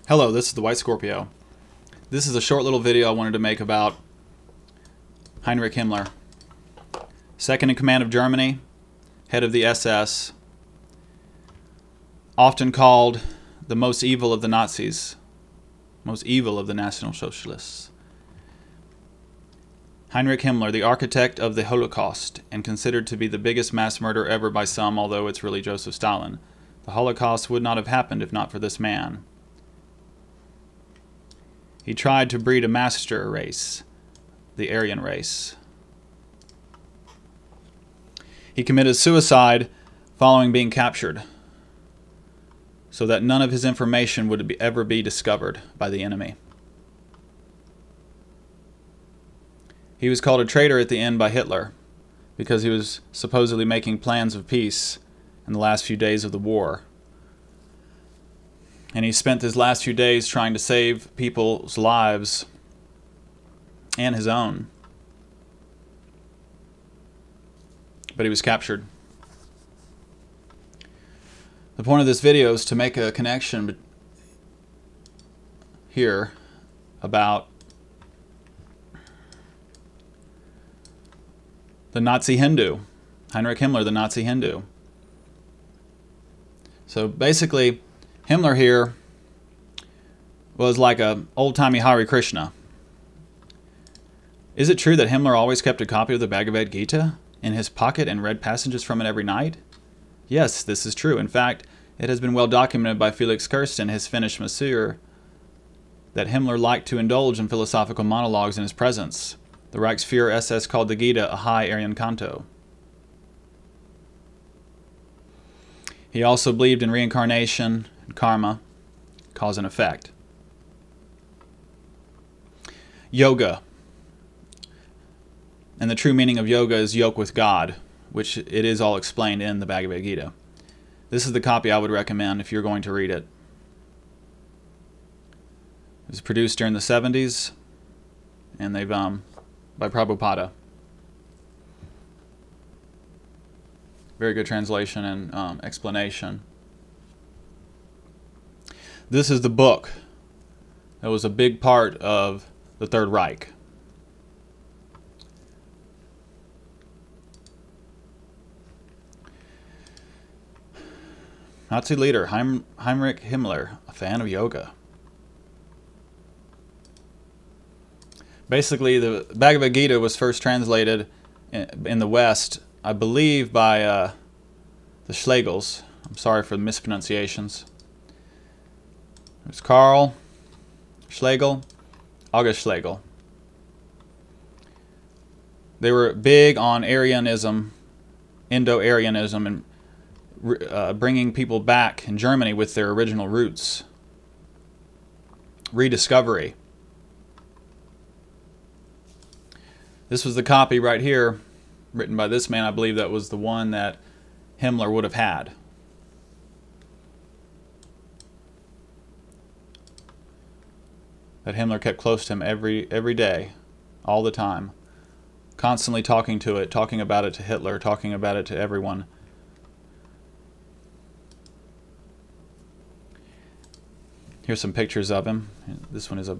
Hello, this is the White Scorpio. This is a short little video I wanted to make about Heinrich Himmler, second in command of Germany, head of the SS, often called the most evil of the Nazis, most evil of the National Socialists. Heinrich Himmler, the architect of the Holocaust, and considered to be the biggest mass murder ever by some, although it's really Joseph Stalin. The Holocaust would not have happened if not for this man. He tried to breed a master race, the Aryan race. He committed suicide following being captured, so that none of his information would ever be discovered by the enemy. He was called a traitor at the end by Hitler because he was supposedly making plans of peace in the last few days of the war. And he spent his last few days trying to save people's lives and his own. But he was captured. The point of this video is to make a connection here about the Nazi Hindu, Heinrich Himmler, the Nazi Hindu. So basically, Himmler here was like a old-timey Hare Krishna. Is it true that Himmler always kept a copy of the Bhagavad Gita in his pocket and read passages from it every night? Yes, this is true. In fact, it has been well documented by Felix Kirsten, his Finnish masseur, that Himmler liked to indulge in philosophical monologues in his presence. The Reichsfuhrer SS called the Gita a high Aryan canto. He also believed in reincarnation and karma, cause and effect. Yoga. And the true meaning of yoga is yoke with God, which it is all explained in the Bhagavad Gita. This is the copy I would recommend if you're going to read it. It was produced during the 70s, and they've by Prabhupada. Very good translation and explanation. This is the book that was a big part of the Third Reich. Nazi leader Heinrich Himmler, a fan of yoga. Basically, the Bhagavad Gita was first translated in the West, I believe, by the Schlegels. I'm sorry for the mispronunciations. There's Karl Schlegel, August Schlegel. They were big on Aryanism, Indo-Aryanism, and bringing people back in Germany with their original roots. Rediscovery. This was the copy right here, written by this man. I believe that was the one that Himmler would have had. That Himmler kept close to him every day, all the time. Constantly talking to it, talking about it to Hitler, talking about it to everyone. Here's some pictures of him. This one is a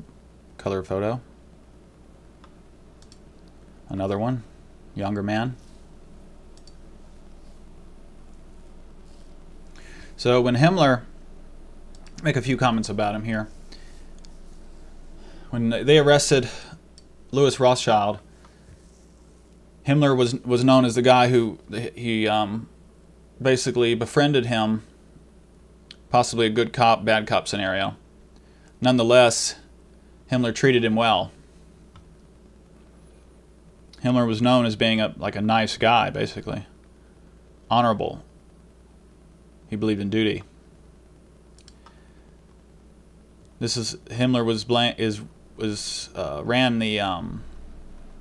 color photo. Another one, younger man. So when Himmler, make a few comments about him here. When they arrested Louis Rothschild, Himmler was known as the guy who he basically befriended him, possibly a good cop, bad cop scenario. Nonetheless, Himmler treated him well. Himmler was known as being like a nice guy, basically. Honorable. He believed in duty. This is Himmler ran the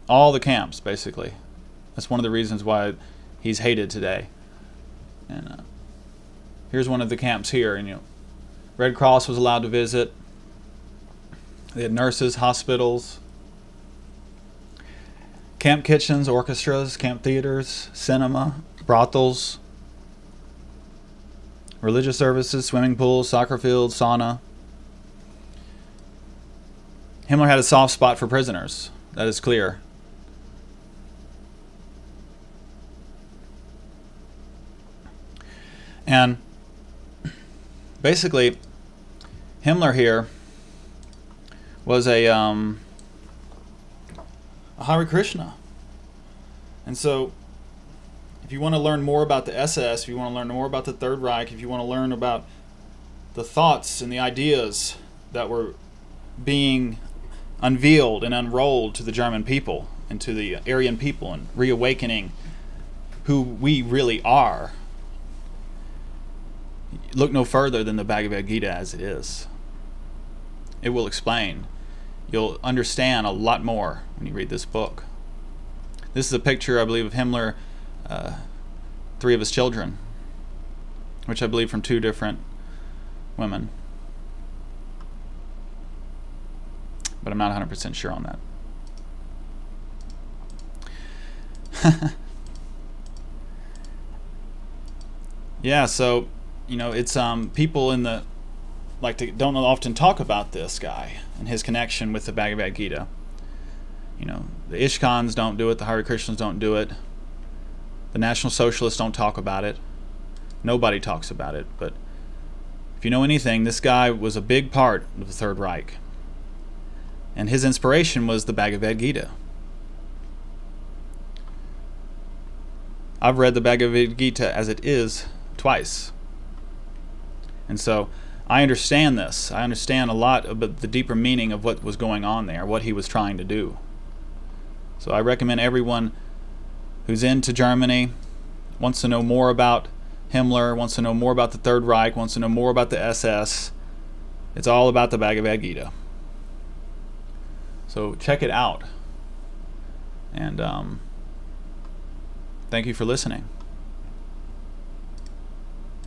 all the camps, basically. That's one of the reasons why he's hated today. And here's one of the camps here, and Red Cross was allowed to visit. They had nurses, hospitals, camp kitchens, orchestras, camp theaters, cinema, brothels, religious services, swimming pools, soccer fields, sauna. Himmler had a soft spot for prisoners. That is clear. And basically, Himmler here was a Hare Krishna. And so, if you want to learn more about the SS, if you want to learn more about the Third Reich, if you want to learn about the thoughts and the ideas that were being unveiled and unrolled to the German people and to the Aryan people and reawakening who we really are, look no further than the Bhagavad Gita as it is. It will explain. You'll understand a lot more when you read this book. This is a picture, I believe, of Himmler, 3 of his children, which I believe from 2 different women. But I'm not 100% sure on that. Yeah, so, you know, it's people in the don't often talk about this guy and his connection with the Bhagavad Gita. You know, the Ishkans don't do it, the Hare Krishnas don't do it, the National Socialists don't talk about it, nobody talks about it. But if you know anything, this guy was a big part of the Third Reich, and his inspiration was the Bhagavad Gita. I've read the Bhagavad Gita as it is twice. And so I understand this. I understand a lot about the deeper meaning of what was going on there, what he was trying to do. So I recommend everyone who's into Germany, wants to know more about Himmler, wants to know more about the Third Reich, wants to know more about the SS. It's all about the Bhagavad Gita. So check it out. And thank you for listening.